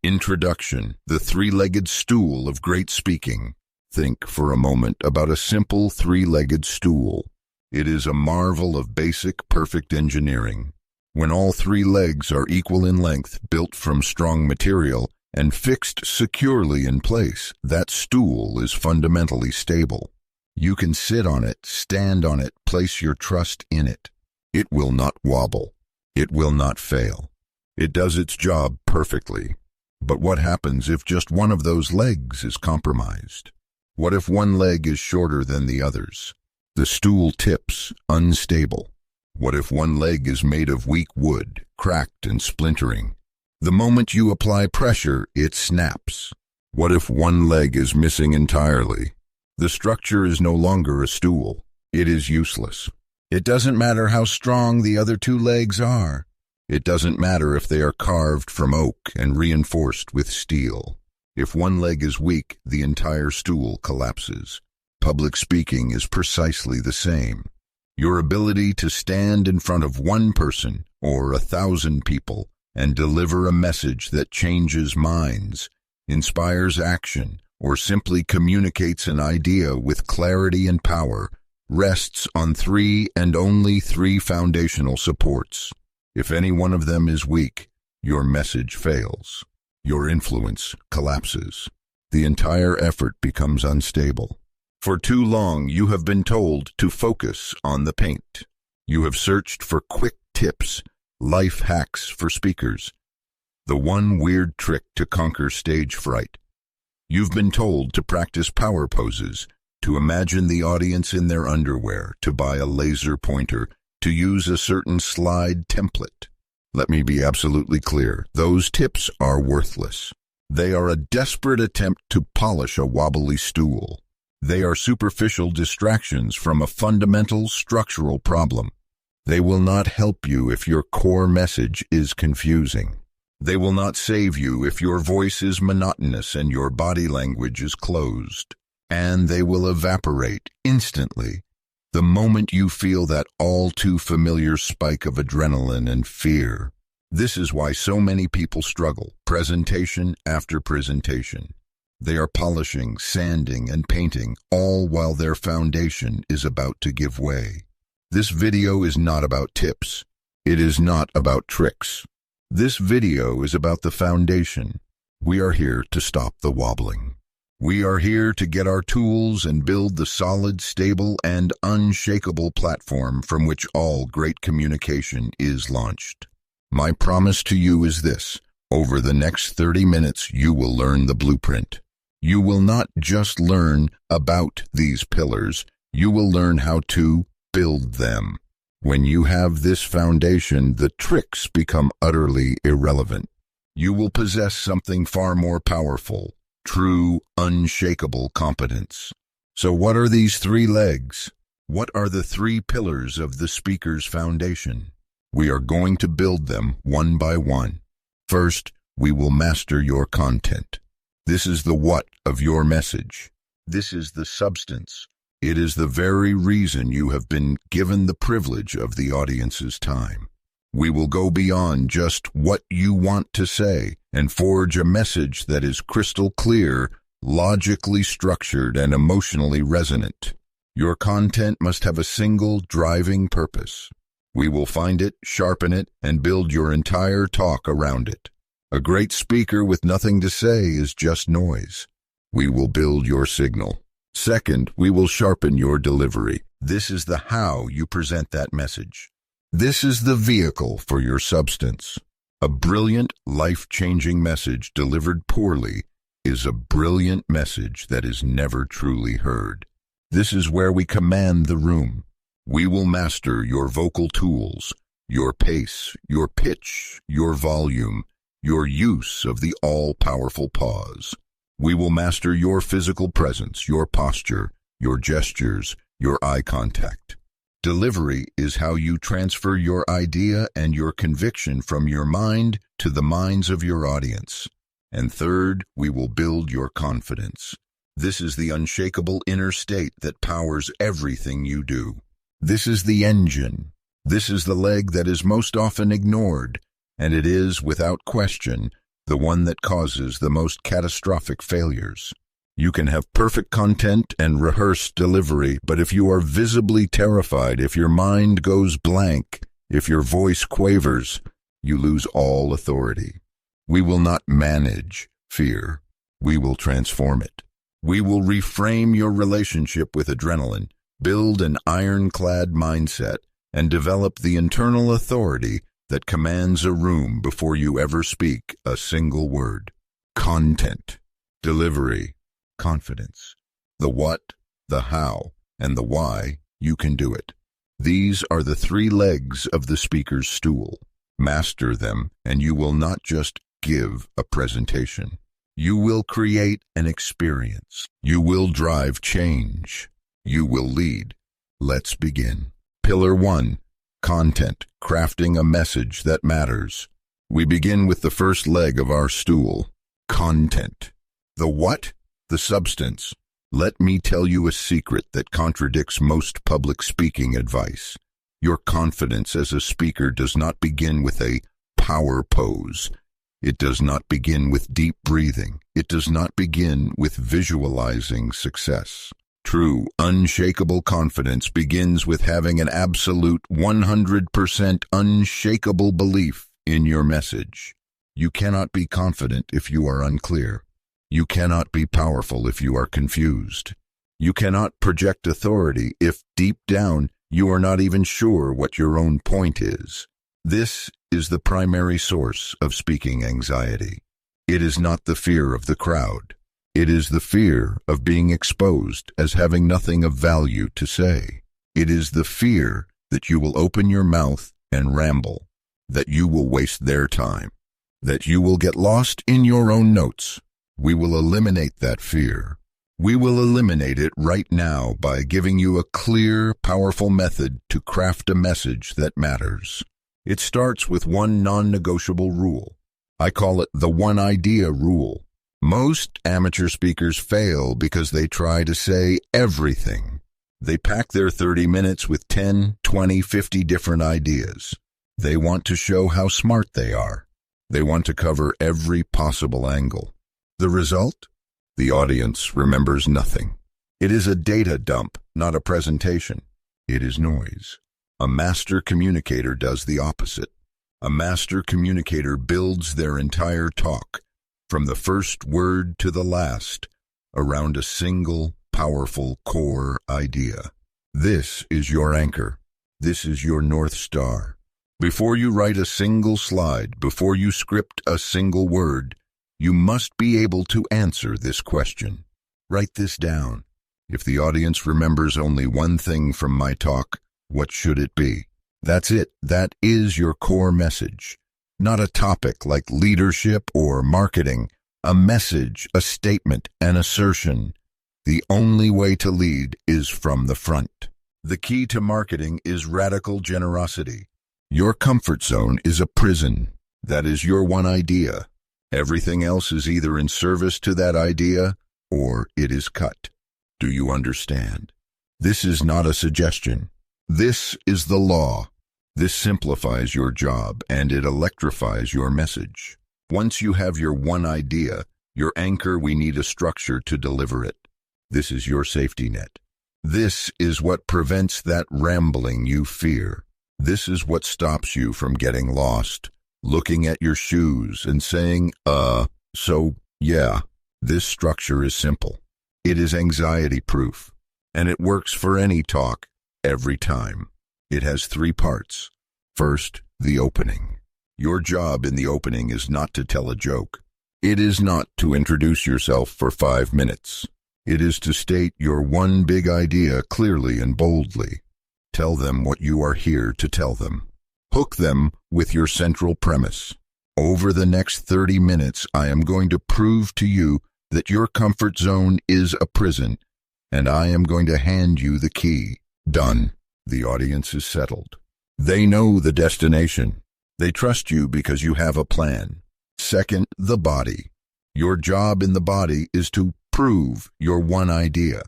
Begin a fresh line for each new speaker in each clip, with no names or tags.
Introduction: the three-legged stool of great speaking. Think for a moment about a simple three-legged stool. It is a marvel of basic, perfect engineering. When all three legs are equal in length, built from strong material, and fixed securely in place, that stool is fundamentally stable. You can sit on it, stand on it, place your trust in it. It will not wobble. It will not fail. It does its job perfectly. But what happens if just one of those legs is compromised? What if one leg is shorter than the others? The stool tips, unstable. What if one leg is made of weak wood, cracked and splintering? The moment you apply pressure, it snaps. What if one leg is missing entirely? The structure is no longer a stool. It is useless. It doesn't matter how strong the other two legs are. It doesn't matter if they are carved from oak and reinforced with steel. If one leg is weak, the entire stool collapses. Public speaking is precisely the same. Your ability to stand in front of one person or 1,000 people and deliver a message that changes minds, inspires action, or simply communicates an idea with clarity and power rests on three and only three foundational supports. If any one of them is weak, your message fails. Your influence collapses. The entire effort becomes unstable. For too long, you have been told to focus on the paint. You have searched for quick tips, life hacks for speakers. The one weird trick to conquer stage fright. You've been told to practice power poses, to imagine the audience in their underwear, to buy a laser pointer, to use a certain slide template. Let me be absolutely clear. Those tips are worthless. They are a desperate attempt to polish a wobbly stool. They are superficial distractions from a fundamental structural problem. They will not help you if your core message is confusing. They will not save you if your voice is monotonous and your body language is closed. And they will evaporate instantly the moment you feel that all too familiar spike of adrenaline and fear. This is why so many people struggle, presentation after presentation. They are polishing, sanding, and painting, all while their foundation is about to give way. This video is not about tips. It is not about tricks. This video is about the foundation. We are here to stop the wobbling. We are here to get our tools and build the solid, stable, and unshakable platform from which all great communication is launched. My promise to you is this: over the next 30 minutes, you will learn the blueprint. You will not just learn about these pillars, you will learn how to build them. When you have this foundation, the tricks become utterly irrelevant. You will possess something far more powerful: true, unshakable competence. So what are these three legs? What are the three pillars of the speaker's foundation? We are going to build them one by one. First, we will master your content. This is the what of your message. This is the substance. It is the very reason you have been given the privilege of the audience's time. We will go beyond just what you want to say and forge a message that is crystal clear, logically structured, and emotionally resonant. Your content must have a single driving purpose. We will find it, sharpen it, and build your entire talk around it. A great speaker with nothing to say is just noise. We will build your signal. Second, we will sharpen your delivery. This is the how you present that message. This is the vehicle for your substance. A brilliant, life-changing message delivered poorly is a brilliant message that is never truly heard. This is where we command the room. We will master your vocal tools, your pace, your pitch, your volume, your use of the all-powerful pause. We will master your physical presence, your posture, your gestures, your eye contact. Delivery is how you transfer your idea and your conviction from your mind to the minds of your audience. And third, we will build your confidence. This is the unshakable inner state that powers everything you do. This is the engine. This is the leg that is most often ignored, and it is, without question, the one that causes the most catastrophic failures. You can have perfect content and rehearsed delivery, but if you are visibly terrified, if your mind goes blank, if your voice quavers, you lose all authority. We will not manage fear. We will transform it. We will reframe your relationship with adrenaline, build an ironclad mindset, and develop the internal authority that commands a room before you ever speak a single word. Content, delivery, confidence. The what, the how, and the why, you can do it. These are the 3 legs of the speaker's stool. Master them, and you will not just give a presentation. You will create an experience. You will drive change. You will lead. Let's begin. Pillar 1. Content, crafting a message that matters. We begin with the first leg of our stool. Content. The what? The substance. Let me tell you a secret that contradicts most public speaking advice. Your confidence as a speaker does not begin with a power pose. It does not begin with deep breathing. It does not begin with visualizing success. True, unshakable confidence begins with having an absolute 100% unshakable belief in your message. You cannot be confident if you are unclear. You cannot be powerful if you are confused. You cannot project authority if deep down you are not even sure what your own point is. This is the primary source of speaking anxiety. It is not the fear of the crowd. It is the fear of being exposed as having nothing of value to say. It is the fear that you will open your mouth and ramble, that you will waste their time, that you will get lost in your own notes. We will eliminate that fear. We will eliminate it right now by giving you a clear, powerful method to craft a message that matters. It starts with one non-negotiable rule. I call it the one idea rule. Most amateur speakers fail because they try to say everything. They pack their 30 minutes with 10, 20, 50 different ideas. They want to show how smart they are. They want to cover every possible angle. The result? The audience remembers nothing. It is a data dump, not a presentation. It is noise. A master communicator does the opposite. A master communicator builds their entire talk, from the first word to the last, around a single, powerful core idea. This is your anchor. This is your North Star. Before you write a single slide, before you script a single word, you must be able to answer this question. Write this down. If the audience remembers only one thing from my talk, what should it be? That's it. That is your core message. Not a topic like leadership or marketing. A message, a statement, an assertion. The only way to lead is from the front. The key to marketing is radical generosity. Your comfort zone is a prison. That is your one idea. Everything else is either in service to that idea or it is cut. Do you understand? This is not a suggestion. This is the law. This simplifies your job and it electrifies your message. Once you have your one idea, your anchor, we need a structure to deliver it. This is your safety net. This is what prevents that rambling you fear. This is what stops you from getting lost, looking at your shoes and saying, yeah. This structure is simple. It is anxiety-proof, and it works for any talk, every time. It has 3 parts. First, the opening. Your job in the opening is not to tell a joke. It is not to introduce yourself for 5 minutes. It is to state your one big idea clearly and boldly. Tell them what you are here to tell them. Hook them with your central premise. Over the next 30 minutes, I am going to prove to you that your comfort zone is a prison, and I am going to hand you the key. Done. The audience is settled. They know the destination. They trust you because you have a plan. Second, the body. Your job in the body is to prove your one idea,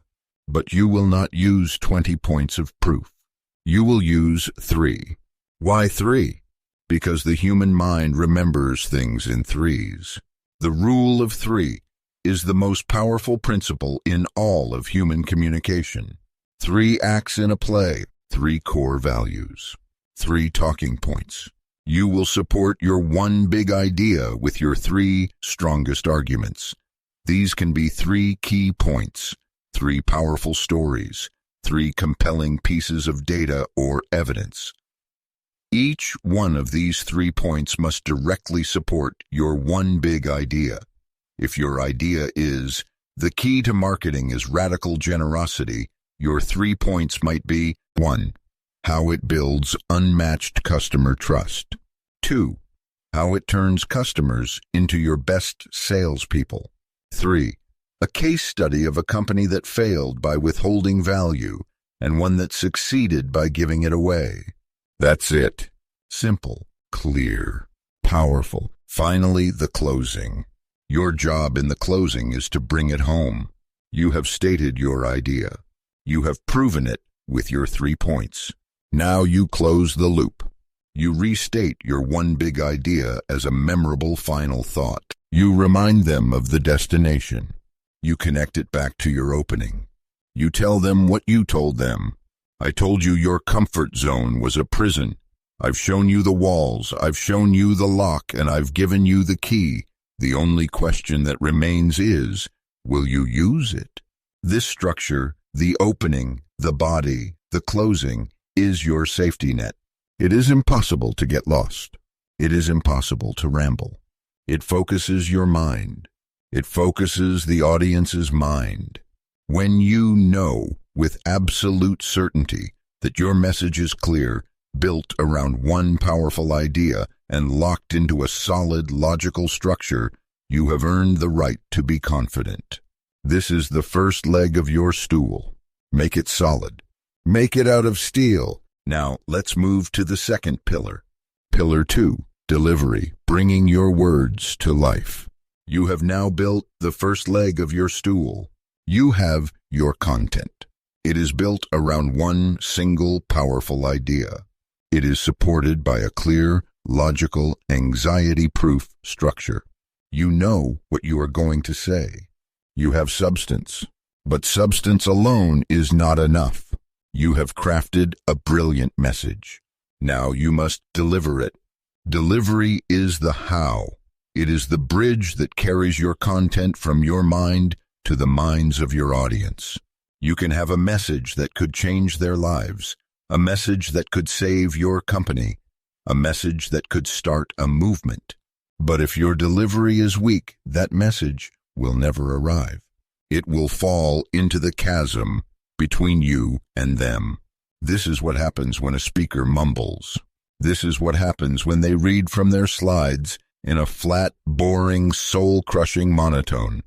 but you will not use 20 points of proof. You will use 3. Why 3? Because the human mind remembers things in 3s. The rule of three is the most powerful principle in all of human communication. 3 acts in a play, 3 core values, 3 talking points. You will support your one big idea with your 3 strongest arguments. These can be 3 key points, 3 powerful stories, 3 compelling pieces of data or evidence. Each one of these 3 points must directly support your one big idea. If your idea is, the key to marketing is radical generosity, your 3 points might be: 1. How it builds unmatched customer trust. 2. How it turns customers into your best salespeople. 3. A case study of a company that failed by withholding value and one that succeeded by giving it away. That's it. Simple, clear, powerful. Finally, the closing. Your job in the closing is to bring it home. You have stated your idea. You have proven it with your 3 points. Now you close the loop. You restate your one big idea as a memorable final thought. You remind them of the destination. You connect it back to your opening. You tell them what you told them. I told you your comfort zone was a prison. I've shown you the walls, I've shown you the lock, and I've given you the key. The only question that remains is, will you use it? This structure, the opening, the body, the closing, is your safety net. It is impossible to get lost. It is impossible to ramble. It focuses your mind. It focuses the audience's mind. When you know with absolute certainty that your message is clear, built around one powerful idea, and locked into a solid, logical structure, you have earned the right to be confident. This is the first leg of your stool. Make it solid. Make it out of steel. Now, let's move to the second pillar. Pillar 2, delivery, bringing your words to life. You have now built the first leg of your stool. You have your content. It is built around one single powerful idea. It is supported by a clear, logical, anxiety-proof structure. You know what you are going to say. You have substance. But substance alone is not enough. You have crafted a brilliant message. Now you must deliver it. Delivery is the how. It is the bridge that carries your content from your mind to the minds of your audience. You can have a message that could change their lives, a message that could save your company, a message that could start a movement. But if your delivery is weak, that message will never arrive. It will fall into the chasm between you and them. This is what happens when a speaker mumbles. This is what happens when they read from their slides in a flat, boring, soul-crushing monotone.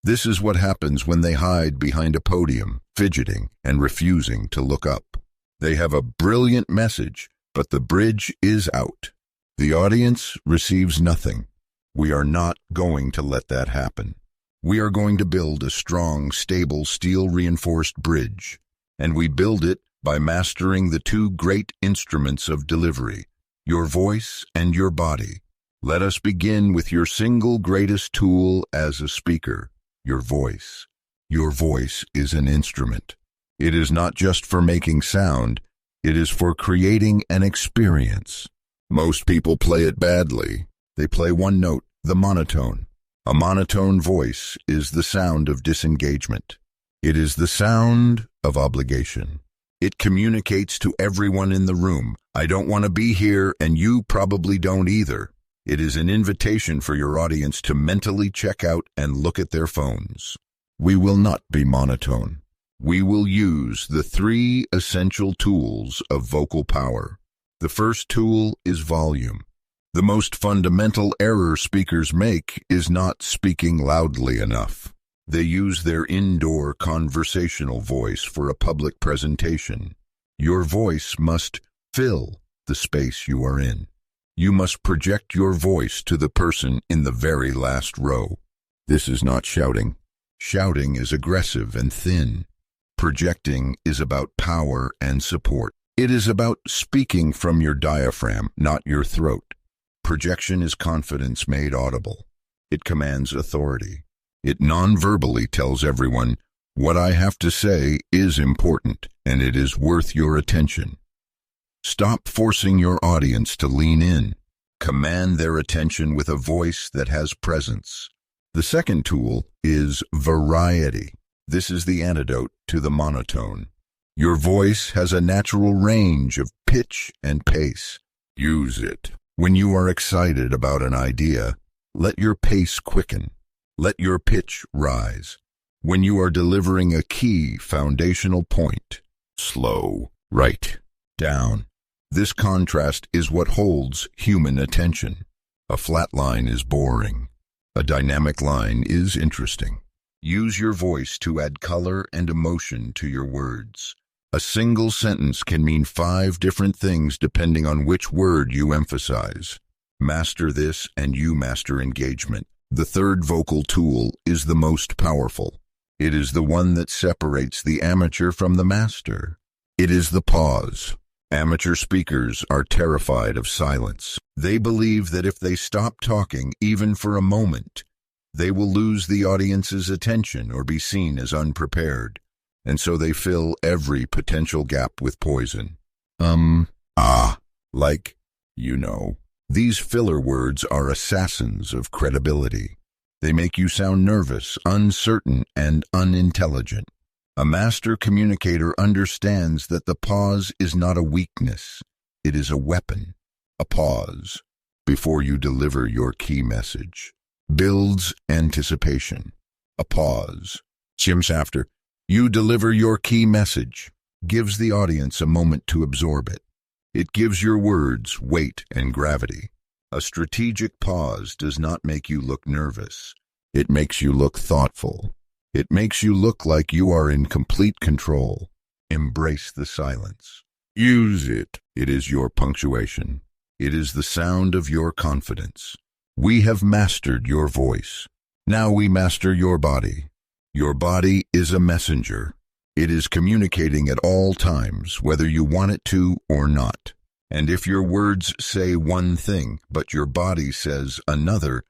This is what happens when they hide behind a podium, fidgeting and refusing to look up. They have a brilliant message, but the bridge is out. The audience receives nothing. We are not going to let that happen. We are going to build a strong, stable, steel-reinforced bridge, and we build it by mastering the 2 great instruments of delivery, your voice and your body. Let us begin with your single greatest tool as a speaker, your voice. Your voice is an instrument. It is not just for making sound, it is for creating an experience. Most people play it badly. They play one note, the monotone. A monotone voice is the sound of disengagement. It is the sound of obligation. It communicates to everyone in the room, I don't want to be here and you probably don't either. It is an invitation for your audience to mentally check out and look at their phones. We will not be monotone. We will use the 3 essential tools of vocal power. The first tool is volume. The most fundamental error speakers make is not speaking loudly enough. They use their indoor conversational voice for a public presentation. Your voice must fill the space you are in. You must project your voice to the person in the very last row. This is not shouting. Shouting is aggressive and thin. Projecting is about power and support. It is about speaking from your diaphragm, not your throat. Projection is confidence made audible. It commands authority. It non-verbally tells everyone, what I have to say is important, and it is worth your attention. Stop forcing your audience to lean in. Command their attention with a voice that has presence. The second tool is variety. This is the antidote to the monotone. Your voice has a natural range of pitch and pace. Use it. When you are excited about an idea, let your pace quicken. Let your pitch rise. When you are delivering a key foundational point, slow, right, down. This contrast is what holds human attention. A flat line is boring. A dynamic line is interesting. Use your voice to add color and emotion to your words. A single sentence can mean 5 different things depending on which word you emphasize. Master this and you master engagement. The third vocal tool is the most powerful. It is the one that separates the amateur from the master. It is the pause. Amateur speakers are terrified of silence. They believe that if they stop talking, even for a moment, they will lose the audience's attention or be seen as unprepared. And so they fill every potential gap with poison. Like, you know. These filler words are assassins of credibility. They make you sound nervous, uncertain, and unintelligent. A master communicator understands that the pause is not a weakness. It is a weapon. A pause, before you deliver your key message, builds anticipation. A pause, after you deliver your key message, gives the audience a moment to absorb it. It gives your words weight and gravity. A strategic pause does not make you look nervous. It makes you look thoughtful. It makes you look like you are in complete control. Embrace the silence. Use it. It is your punctuation. It is the sound of your confidence. We have mastered your voice. Now we master your body. Your body is a messenger. It is communicating at all times, whether you want it to or not. And if your words say one thing, but your body says another,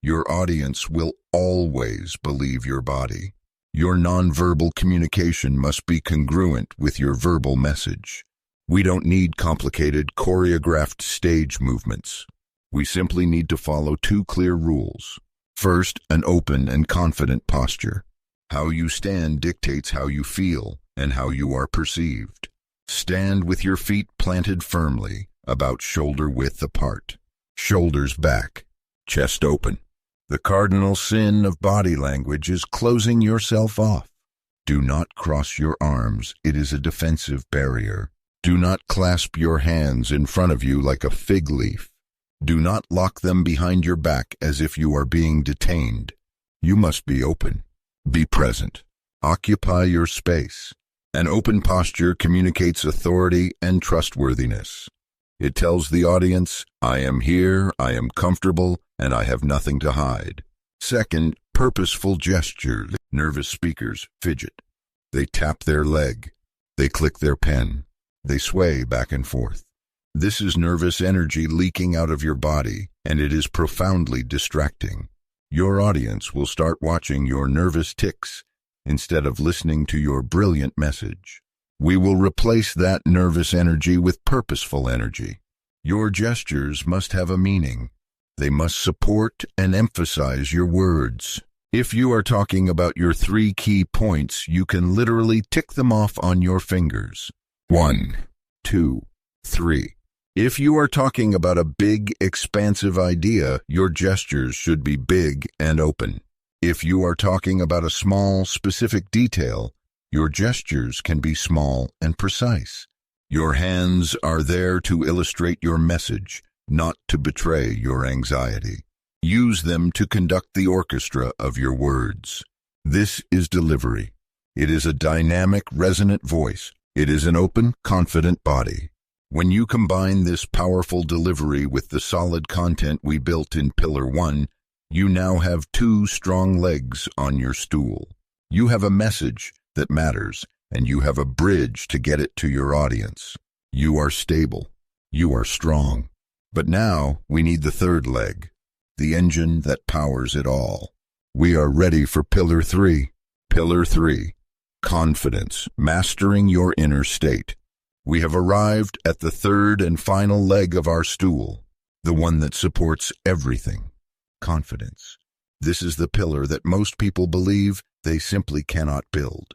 your audience will always believe your body. Your nonverbal communication must be congruent with your verbal message. We don't need complicated, choreographed stage movements. We simply need to follow 2 clear rules. First, an open and confident posture. How you stand dictates how you feel and how you are perceived. Stand with your feet planted firmly, about shoulder width apart. Shoulders back, chest open. The cardinal sin of body language is closing yourself off. Do not cross your arms. It is a defensive barrier. Do not clasp your hands in front of you like a fig leaf. Do not lock them behind your back as if you are being detained. You must be open. Be present. Occupy your space. An open posture communicates authority and trustworthiness. It tells the audience, I am here, I am comfortable, and I have nothing to hide. Second, purposeful gestures. Nervous speakers fidget. They tap their leg. They click their pen. They sway back and forth. This is nervous energy leaking out of your body, and it is profoundly distracting. Your audience will start watching your nervous tics instead of listening to your brilliant message. We will replace that nervous energy with purposeful energy. Your gestures must have a meaning. They must support and emphasize your words. If you are talking about your 3 key points, you can literally tick them off on your fingers. 1, 2, 3. If you are talking about a big, expansive idea, your gestures should be big and open. If you are talking about a small, specific detail, your gestures can be small and precise. Your hands are there to illustrate your message, not to betray your anxiety. Use them to conduct the orchestra of your words. This is delivery. It is a dynamic, resonant voice. It is an open, confident body. When you combine this powerful delivery with the solid content we built in Pillar 1, you now have 2 strong legs on your stool. You have a message that matters, and you have a bridge to get it to your audience. You are stable. You are strong. But now we need the 3rd leg. the engine that powers it all. We are ready for Pillar 3. Pillar 3. Confidence, mastering your inner state. We have arrived at the third and final leg of our stool, the one that supports everything. Confidence. This is the pillar that most people believe they simply cannot build.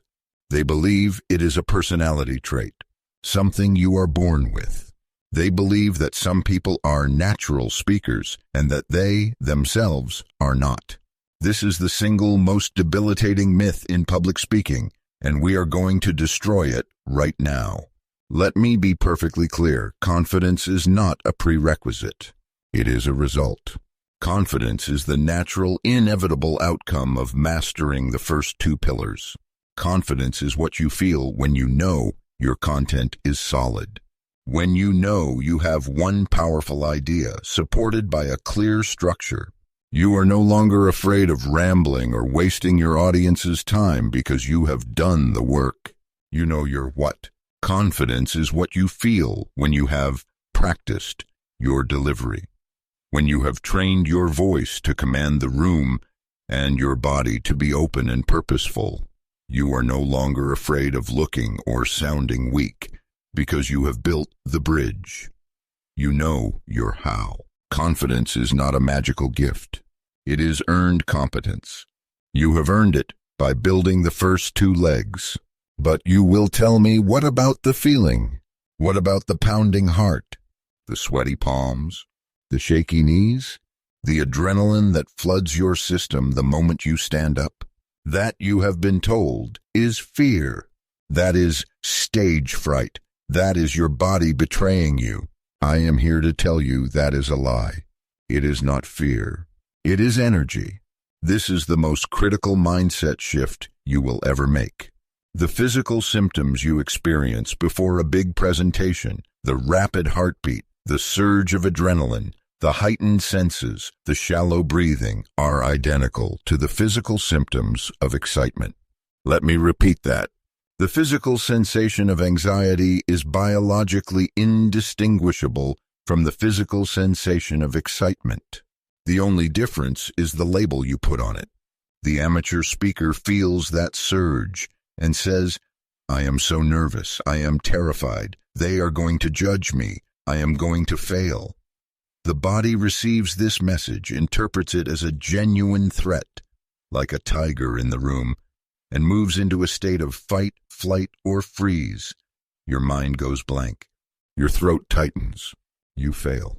They believe it is a personality trait, something you are born with. They believe that some people are natural speakers and that they, themselves, are not. This is the single most debilitating myth in public speaking, and we are going to destroy it right now. Let me be perfectly clear. Confidence is not a prerequisite. It is a result. Confidence is the natural, inevitable outcome of mastering the first two pillars. Confidence is what you feel when you know your content is solid. When you know you have one powerful idea supported by a clear structure. You are no longer afraid of rambling or wasting your audience's time because you have done the work. You know your what. Confidence is what you feel when you have practiced your delivery, when you have trained your voice to command the room and your body to be open and purposeful. You are no longer afraid of looking or sounding weak because you have built the bridge. You know your how. Confidence is not a magical gift. It is earned competence. You have earned it by building the first two legs. But you will tell me, what about the feeling? What about the pounding heart, the sweaty palms, the shaky knees, the adrenaline that floods your system the moment you stand up? That, you have been told, is fear. That is stage fright. That is your body betraying you. I am here to tell you that is a lie. It is not fear. It is energy. This is the most critical mindset shift you will ever make. The physical symptoms you experience before a big presentation, the rapid heartbeat, the surge of adrenaline, the heightened senses, the shallow breathing, are identical to the physical symptoms of excitement. Let me repeat that. The physical sensation of anxiety is biologically indistinguishable from the physical sensation of excitement. The only difference is the label you put on it. The amateur speaker feels that surge and says, I am so nervous, I am terrified, they are going to judge me, I am going to fail. The body receives this message, interprets it as a genuine threat, like a tiger in the room, and moves into a state of fight, flight, or freeze. Your mind goes blank. Your throat tightens. You fail.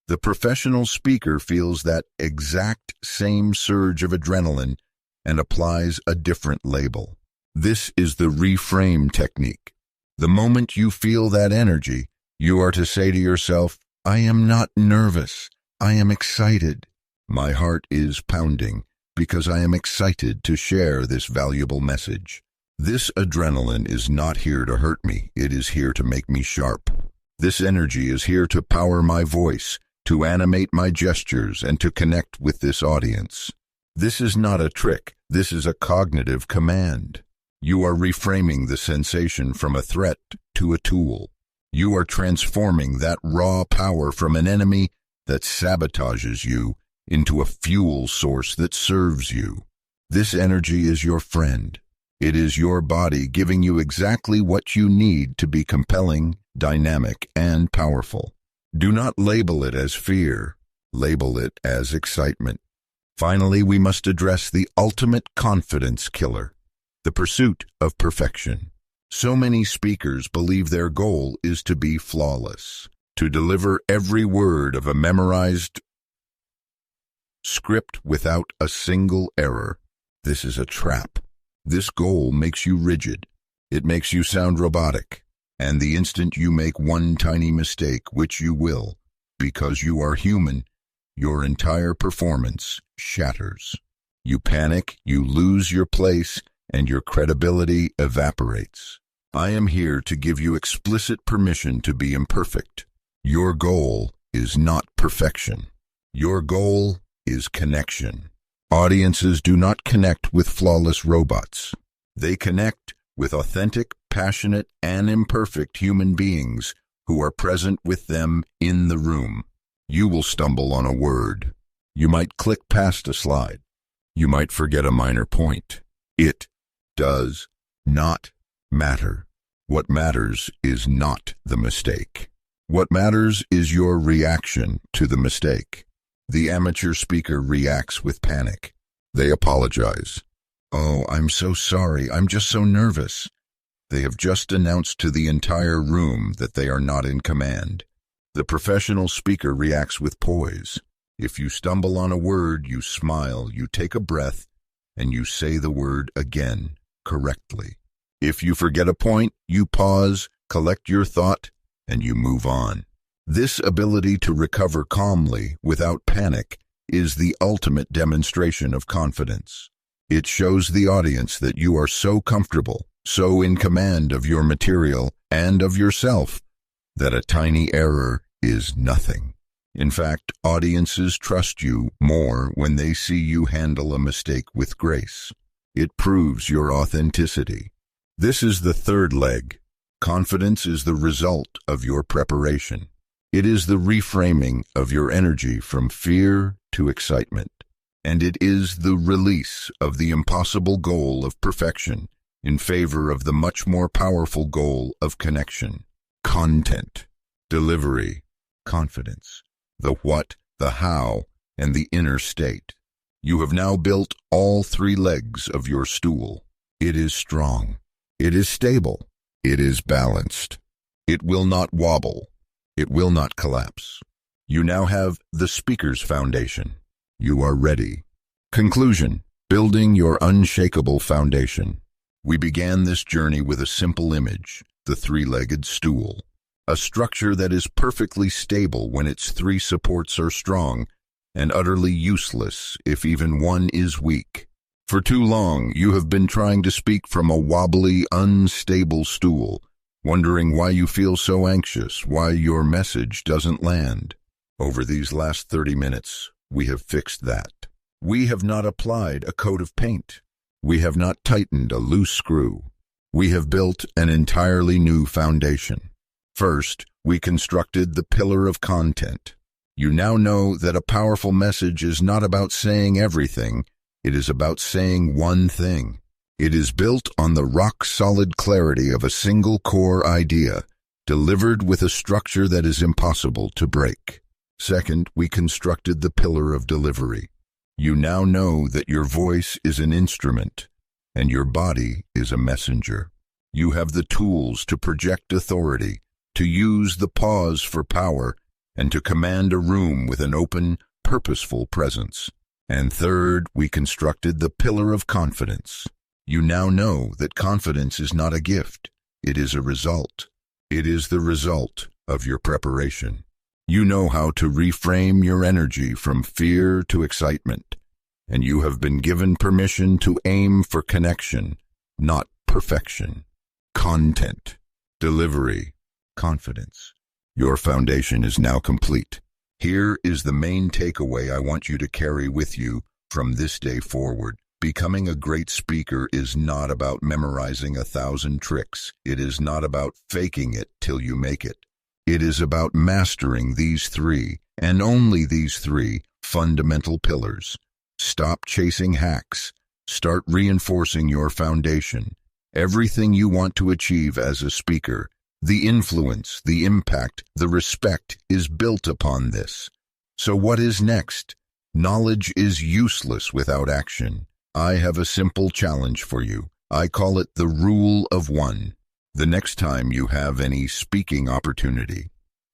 The professional speaker feels that exact same surge of adrenaline and applies a different label. This is the reframe technique. The moment you feel that energy, you are to say to yourself, I am not nervous. I am excited. My heart is pounding because I am excited to share this valuable message. This adrenaline is not here to hurt me. It is here to make me sharp. This energy is here to power my voice, to animate my gestures, and to connect with this audience. This is not a trick. This is a cognitive command. You are reframing the sensation from a threat to a tool. You are transforming that raw power from an enemy that sabotages you into a fuel source that serves you. This energy is your friend. It is your body giving you exactly what you need to be compelling, dynamic, and powerful. Do not label it as fear. Label it as excitement. Finally, we must address the ultimate confidence killer, the pursuit of perfection. So many speakers believe their goal is to be flawless, to deliver every word of a memorized script without a single error. This is a trap. This goal makes you rigid. It makes you sound robotic. And the instant you make one tiny mistake, which you will, because you are human, your entire performance shatters. You panic, you lose your place, and your credibility evaporates. I am here to give you explicit permission to be imperfect. Your goal is not perfection. Your goal is connection. Audiences do not connect with flawless robots. They connect with authentic, passionate, and imperfect human beings who are present with them in the room. You will stumble on a word. You might click past a slide. You might forget a minor point. It does not matter. What matters is not the mistake. What matters is your reaction to the mistake. The amateur speaker reacts with panic. They apologize. "Oh, I'm so sorry. I'm just so nervous." They have just announced to the entire room that they are not in command. The professional speaker reacts with poise. If you stumble on a word, you smile, you take a breath, and you say the word again, correctly. If you forget a point, you pause, collect your thought, and you move on. This ability to recover calmly, without panic, is the ultimate demonstration of confidence. It shows the audience that you are so comfortable, so in command of your material and of yourself, that a tiny error is nothing. In fact, audiences trust you more when they see you handle a mistake with grace. It proves your authenticity. This is the third leg. Confidence is the result of your preparation. It is the reframing of your energy from fear to excitement. And it is the release of the impossible goal of perfection in favor of the much more powerful goal of connection. Content, delivery, confidence, the what, the how, and the inner state. You have now built all three legs of your stool. It is strong. It is stable. It is balanced. It will not wobble. It will not collapse. You now have the speaker's foundation. You are ready. Conclusion: building your unshakable foundation. We began this journey with a simple image, the three-legged stool, a structure that is perfectly stable when its three supports are strong and utterly useless if even one is weak. For too long, you have been trying to speak from a wobbly, unstable stool, wondering why you feel so anxious, why your message doesn't land. Over these last 30 minutes, we have fixed that. We have not applied a coat of paint. We have not tightened a loose screw. We have built an entirely new foundation. First, we constructed the pillar of content. You now know that a powerful message is not about saying everything. It is about saying one thing. It is built on the rock-solid clarity of a single core idea, delivered with a structure that is impossible to break. Second, we constructed the pillar of delivery. You now know that your voice is an instrument, and your body is a messenger. You have the tools to project authority, to use the pause for power, and to command a room with an open, purposeful presence. And third, we constructed the pillar of confidence. You now know that confidence is not a gift. It is a result. It is the result of your preparation. You know how to reframe your energy from fear to excitement, and you have been given permission to aim for connection, not perfection. Content, delivery, confidence. Your foundation is now complete. Here is the main takeaway I want you to carry with you from this day forward. Becoming a great speaker is not about memorizing 1,000 tricks. It is not about faking it till you make it. It is about mastering these three, and only these three, fundamental pillars. Stop chasing hacks. Start reinforcing your foundation. Everything you want to achieve as a speaker, the influence, the impact, the respect, is built upon this. So what is next? Knowledge is useless without action. I have a simple challenge for you. I call it the rule of one. The next time you have any speaking opportunity,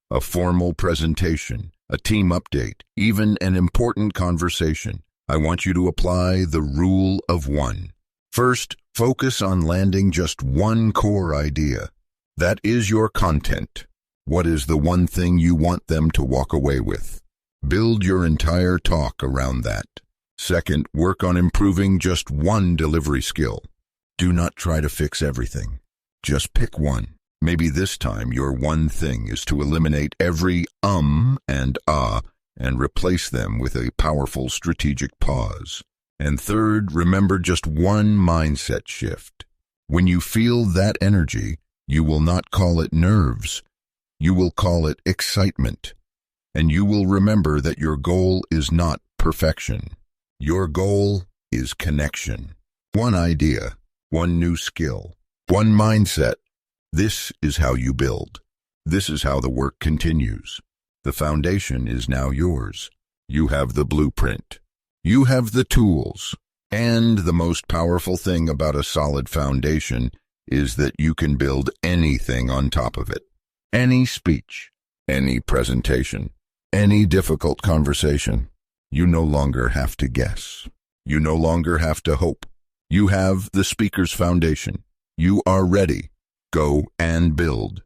a formal presentation, a team update, even an important conversation, I want you to apply the rule of one. First, focus on landing just one core idea. That is your content. What is the one thing you want them to walk away with? Build your entire talk around that. Second, work on improving just one delivery skill. Do not try to fix everything. Just pick one. Maybe this time your one thing is to eliminate every and and replace them with a powerful strategic pause. And third, remember just one mindset shift. When you feel that energy, you will not call it nerves. You will call it excitement. And you will remember that your goal is not perfection. Your goal is connection. One idea, one new skill, one mindset. This is how you build. This is how the work continues. The foundation is now yours. You have the blueprint. You have the tools. And the most powerful thing about a solid foundation is that you can build anything on top of it. Any speech, any presentation, any difficult conversation. You no longer have to guess. You no longer have to hope. You have the speaker's foundation. You are ready. Go and build.